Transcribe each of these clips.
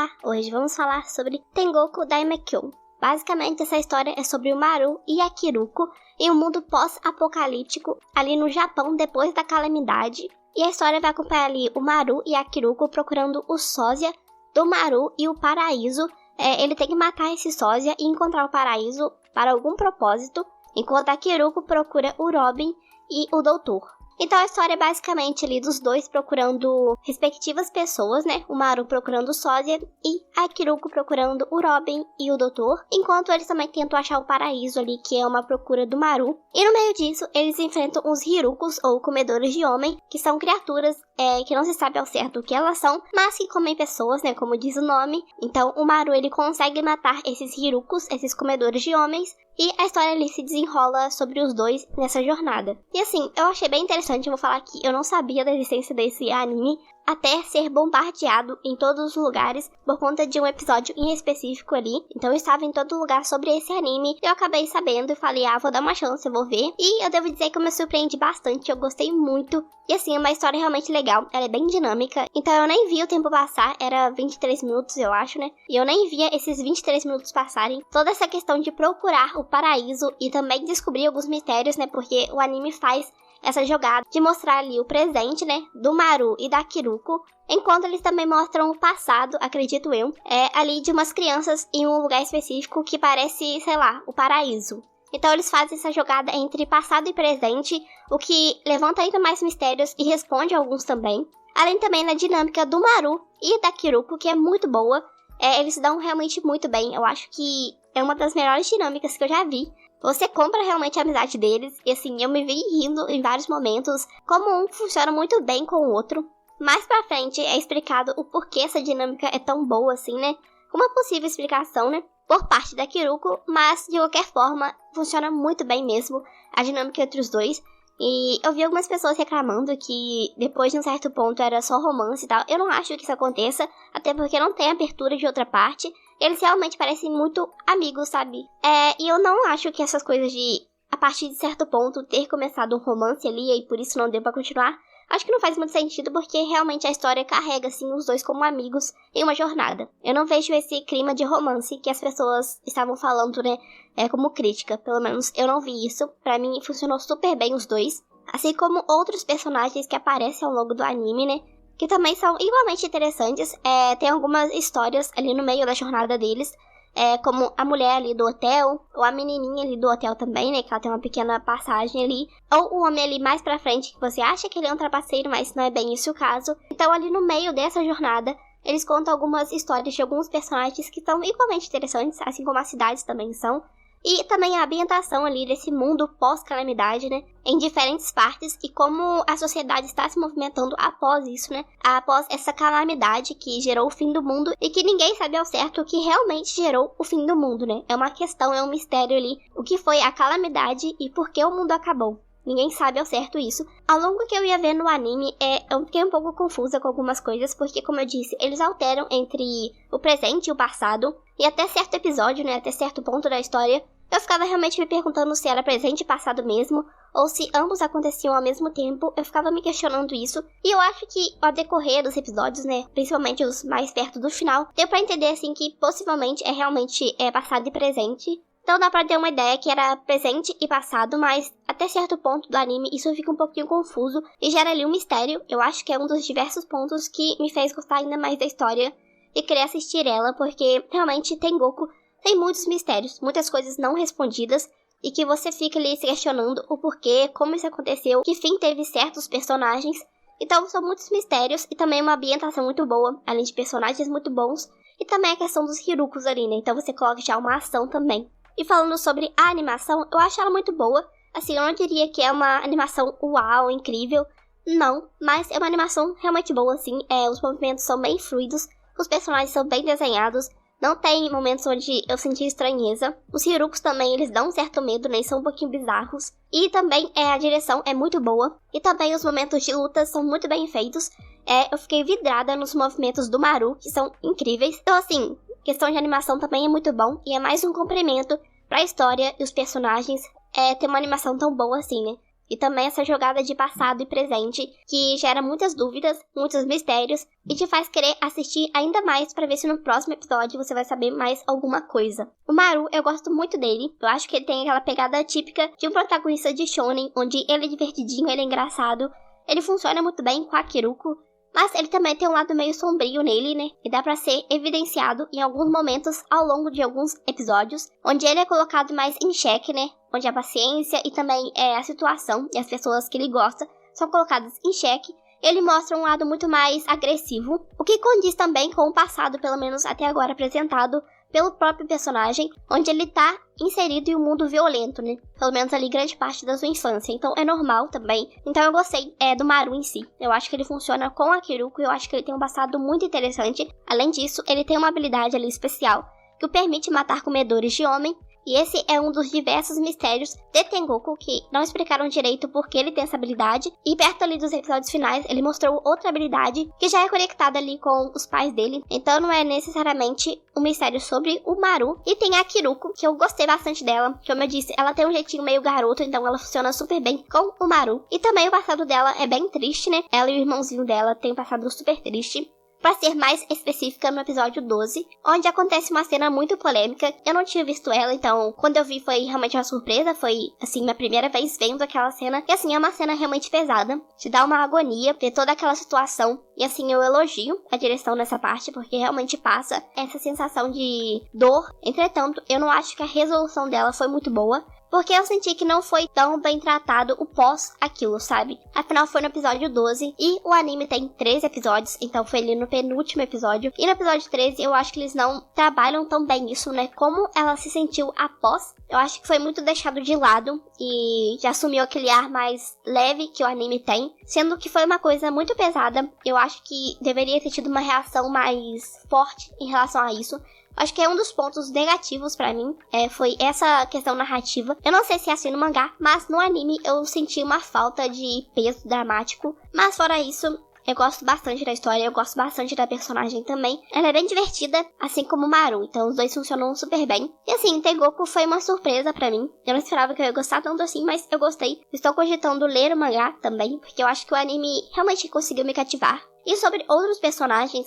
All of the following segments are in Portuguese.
Olá, hoje vamos falar sobre Tengoku Daimekyo. Basicamente, essa história é sobre o Maru e a Kiruko em um mundo pós-apocalíptico, ali no Japão depois da calamidade. E a história vai acompanhar ali o Maru e a Kiruko procurando o sósia do Maru e o paraíso. Ele tem que matar esse sósia e encontrar o paraíso para algum propósito, enquanto a Kiruko procura o Robin e o doutor. Então a história é basicamente ali dos dois procurando respectivas pessoas, né? O Maru procurando o sósia e a Kiruko procurando o Robin e o doutor, enquanto eles também tentam achar o paraíso ali, que é uma procura do Maru. E no meio disso, eles enfrentam os Hirukos, ou comedores de homem, que são criaturas que não se sabe ao certo o que elas são, mas que comem pessoas, né? Como diz o nome. Então o Maru, ele consegue matar esses Hirukos, esses comedores de homens, e a história ali se desenrola sobre os dois nessa jornada. E assim, eu achei bem interessante, eu vou falar que eu não sabia da existência desse anime até ser bombardeado em todos os lugares por conta de um episódio em específico ali. Então eu estava em todo lugar sobre esse anime, eu acabei sabendo e falei, vou dar uma chance, eu vou ver. E eu devo dizer que eu me surpreendi bastante, eu gostei muito. E assim, é uma história realmente legal, ela é bem dinâmica. Então eu nem vi o tempo passar, era 23 minutos eu acho, né? E eu nem via esses 23 minutos passarem. Toda essa questão de procurar o paraíso e também descobrir alguns mistérios, né? Porque o anime faz essa jogada de mostrar ali o presente, né, do Maru e da Kiruko, enquanto eles também mostram o passado, acredito eu, ali de umas crianças em um lugar específico que parece, sei lá, o paraíso. Então eles fazem essa jogada entre passado e presente, o que levanta ainda mais mistérios e responde a alguns também. Além também da dinâmica do Maru e da Kiruko, que é muito boa. Eles se dão realmente muito bem, eu acho que é uma das melhores dinâmicas que eu já vi. Você compra realmente a amizade deles, e assim, eu me vi rindo em vários momentos, como um funciona muito bem com o outro. Mais pra frente é explicado o porquê essa dinâmica é tão boa assim, né? Uma possível explicação, né? Por parte da Kiruko, mas de qualquer forma, funciona muito bem mesmo a dinâmica entre os dois. E eu vi algumas pessoas reclamando que depois de um certo ponto era só romance e tal. Eu não acho que isso aconteça, até porque não tem abertura de outra parte. Eles realmente parecem muito amigos, sabe? E eu não acho que essas coisas de, a partir de certo ponto, ter começado um romance ali e por isso não deu pra continuar, acho que não faz muito sentido, porque realmente a história carrega, assim, os dois como amigos em uma jornada. Eu não vejo esse clima de romance que as pessoas estavam falando, né, como crítica. Pelo menos eu não vi isso. Pra mim, funcionou super bem os dois. Assim como outros personagens que aparecem ao longo do anime, né, que também são igualmente interessantes. Tem algumas histórias ali no meio da jornada deles, como a mulher ali do hotel, ou a menininha ali do hotel também, né, que ela tem uma pequena passagem ali, ou o homem ali mais pra frente, que você acha que ele é um trapaceiro, mas não é bem isso o caso. Então ali no meio dessa jornada, eles contam algumas histórias de alguns personagens que são igualmente interessantes, assim como as cidades também são. E também a ambientação ali desse mundo pós-calamidade, né? Em diferentes partes e como a sociedade está se movimentando após isso, né? Após essa calamidade que gerou o fim do mundo e que ninguém sabe ao certo o que realmente gerou o fim do mundo, né? É uma questão, é um mistério ali. O que foi a calamidade e por que o mundo acabou. Ninguém sabe ao certo isso. Ao longo que eu ia ver no anime, eu fiquei um pouco confusa com algumas coisas, porque, como eu disse, eles alteram entre o presente e o passado. E até certo episódio, né, até certo ponto da história, eu ficava realmente me perguntando se era presente e passado mesmo, ou se ambos aconteciam ao mesmo tempo. Eu ficava me questionando isso. E eu acho que, ao decorrer dos episódios, né, principalmente os mais perto do final, deu pra entender, assim, que possivelmente realmente passado e presente. Então dá pra ter uma ideia que era presente e passado, mas até certo ponto do anime isso fica um pouquinho confuso e gera ali um mistério. Eu acho que é um dos diversos pontos que me fez gostar ainda mais da história e querer assistir ela, porque realmente Tengoku tem muitos mistérios, muitas coisas não respondidas e que você fica ali se questionando o porquê, como isso aconteceu, que fim teve certos personagens. Então são muitos mistérios e também uma ambientação muito boa, além de personagens muito bons, e também a questão dos Hirukos ali, né? Então você coloca já uma ação também. E falando sobre a animação, eu acho ela muito boa. Assim, eu não diria que é uma animação uau, incrível. Não, mas é uma animação realmente boa, assim. Os movimentos são bem fluidos, os personagens são bem desenhados. Não tem momentos onde eu senti estranheza. Os Hirukos também, eles dão um certo medo, né? São um pouquinho bizarros. E também a direção é muito boa. E também os momentos de luta são muito bem feitos. Eu fiquei vidrada nos movimentos do Maru, que são incríveis. Então, assim, questão de animação também é muito bom. E é mais um complemento pra história e os personagens ter uma animação tão boa assim, né? E também essa jogada de passado e presente, que gera muitas dúvidas, muitos mistérios, e te faz querer assistir ainda mais pra ver se no próximo episódio você vai saber mais alguma coisa. O Maru, eu gosto muito dele. Eu acho que ele tem aquela pegada típica de um protagonista de shonen, onde ele é divertidinho, ele é engraçado. Ele funciona muito bem com a Kiruko, mas ele também tem um lado meio sombrio nele, né? E dá pra ser evidenciado em alguns momentos ao longo de alguns episódios, onde ele é colocado mais em xeque, né? Onde a paciência e também a situação e as pessoas que ele gosta são colocadas em xeque. Ele mostra um lado muito mais agressivo, o que condiz também com o passado, pelo menos até agora apresentado pelo próprio personagem, onde ele tá inserido em um mundo violento, né? Pelo menos ali grande parte da sua infância, então é normal também. Então eu gostei do Maru em si. Eu acho que ele funciona com a Kiruko e eu acho que ele tem um passado muito interessante. Além disso, ele tem uma habilidade ali especial que o permite matar comedores de homem. E esse é um dos diversos mistérios de Tengoku que não explicaram direito por que ele tem essa habilidade. E perto ali dos episódios finais, ele mostrou outra habilidade que já é conectada ali com os pais dele. Então não é necessariamente um mistério sobre o Maru. E tem a Kiruko, que eu gostei bastante dela. Como eu disse, ela tem um jeitinho meio garoto, então ela funciona super bem com o Maru. E também o passado dela é bem triste, né? Ela e o irmãozinho dela têm um passado super triste. Pra ser mais específica, no episódio 12, onde acontece uma cena muito polêmica. Eu não tinha visto ela, então quando eu vi foi realmente uma surpresa. Foi, assim, minha primeira vez vendo aquela cena. E, assim, é uma cena realmente pesada. Te dá uma agonia ver toda aquela situação. E, assim, eu elogio a direção nessa parte, porque realmente passa essa sensação de dor. Entretanto, eu não acho que a resolução dela foi muito boa, porque eu senti que não foi tão bem tratado o pós aquilo, sabe? Afinal, foi no episódio 12 e o anime tem 13 episódios, então foi ali no penúltimo episódio. E no episódio 13, eu acho que eles não trabalham tão bem isso, né? Como ela se sentiu após. Eu acho que foi muito deixado de lado e já assumiu aquele ar mais leve que o anime tem, sendo que foi uma coisa muito pesada. Eu acho que deveria ter tido uma reação mais forte em relação a isso. Acho que é um dos pontos negativos pra mim, foi essa questão narrativa. Eu não sei se é assim no mangá, mas no anime eu senti uma falta de peso dramático. Mas fora isso, eu gosto bastante da história, eu gosto bastante da personagem também. Ela é bem divertida, assim como o Maru, então os dois funcionam super bem. E assim, Tengoku foi uma surpresa pra mim. Eu não esperava que eu ia gostar tanto assim, mas eu gostei. Estou cogitando ler o mangá também, porque eu acho que o anime realmente conseguiu me cativar. E sobre outros personagens,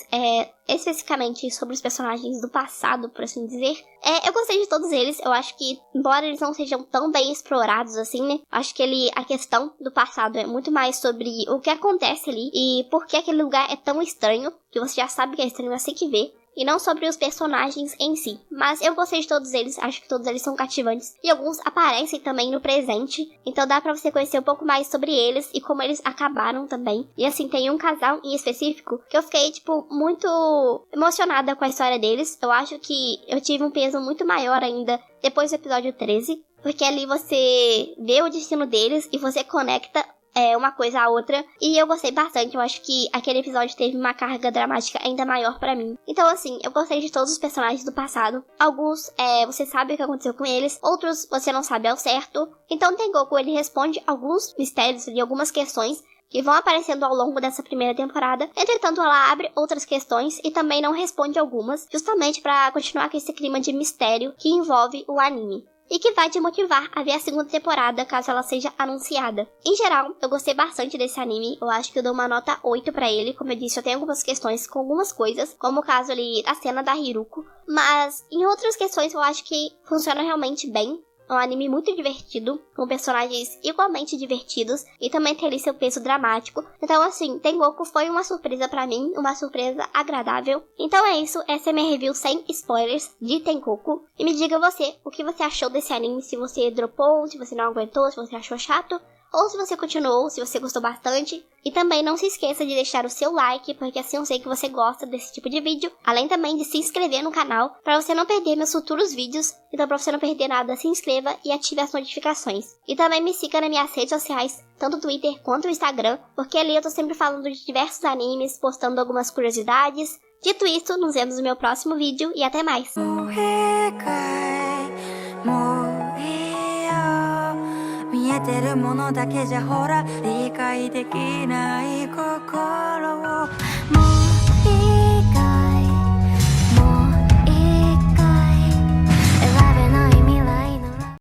especificamente sobre os personagens do passado, por assim dizer, eu gostei de todos eles. Eu acho que, embora eles não sejam tão bem explorados assim, né, acho que a questão do passado é muito mais sobre o que acontece ali e por que aquele lugar é tão estranho, que você já sabe que é estranho assim que vê. E não sobre os personagens em si. Mas eu gostei de todos eles, acho que todos eles são cativantes. E alguns aparecem também no presente. Então dá pra você conhecer um pouco mais sobre eles e como eles acabaram também. E assim, tem um casal em específico que eu fiquei, muito emocionada com a história deles. Eu acho que eu tive um peso muito maior ainda depois do episódio 13. Porque ali você vê o destino deles e você conecta uma coisa à outra, e eu gostei bastante. Eu acho que aquele episódio teve uma carga dramática ainda maior pra mim. Então assim, eu gostei de todos os personagens do passado. Alguns, você sabe o que aconteceu com eles, outros você não sabe ao certo. Então Tengoku, ele responde alguns mistérios e algumas questões que vão aparecendo ao longo dessa primeira temporada. Entretanto, ela abre outras questões e também não responde algumas, justamente pra continuar com esse clima de mistério que envolve o anime. E que vai te motivar a ver a segunda temporada, caso ela seja anunciada. Em geral, eu gostei bastante desse anime. Eu acho que eu dou uma nota 8 pra ele. Como eu disse, eu tenho algumas questões com algumas coisas, como o caso ali da cena da Hiruko. Mas em outras questões eu acho que funciona realmente bem. É um anime muito divertido, com personagens igualmente divertidos, e também tem ali seu peso dramático. Então assim, Tengoku foi uma surpresa pra mim, uma surpresa agradável. Então é isso, essa é minha review sem spoilers de Tengoku. E me diga você, o que você achou desse anime, se você dropou, se você não aguentou, se você achou chato, ou se você continuou, se você gostou bastante. E também não se esqueça de deixar o seu like, porque assim eu sei que você gosta desse tipo de vídeo. Além também de se inscrever no canal, para você não perder meus futuros vídeos. Então para você não perder nada, se inscreva e ative as notificações. E também me siga nas minhas redes sociais, tanto o Twitter quanto o Instagram, porque ali eu tô sempre falando de diversos animes, postando algumas curiosidades. Dito isso, nos vemos no meu próximo vídeo e até mais! 見えてるものだけじゃほら理解できない心を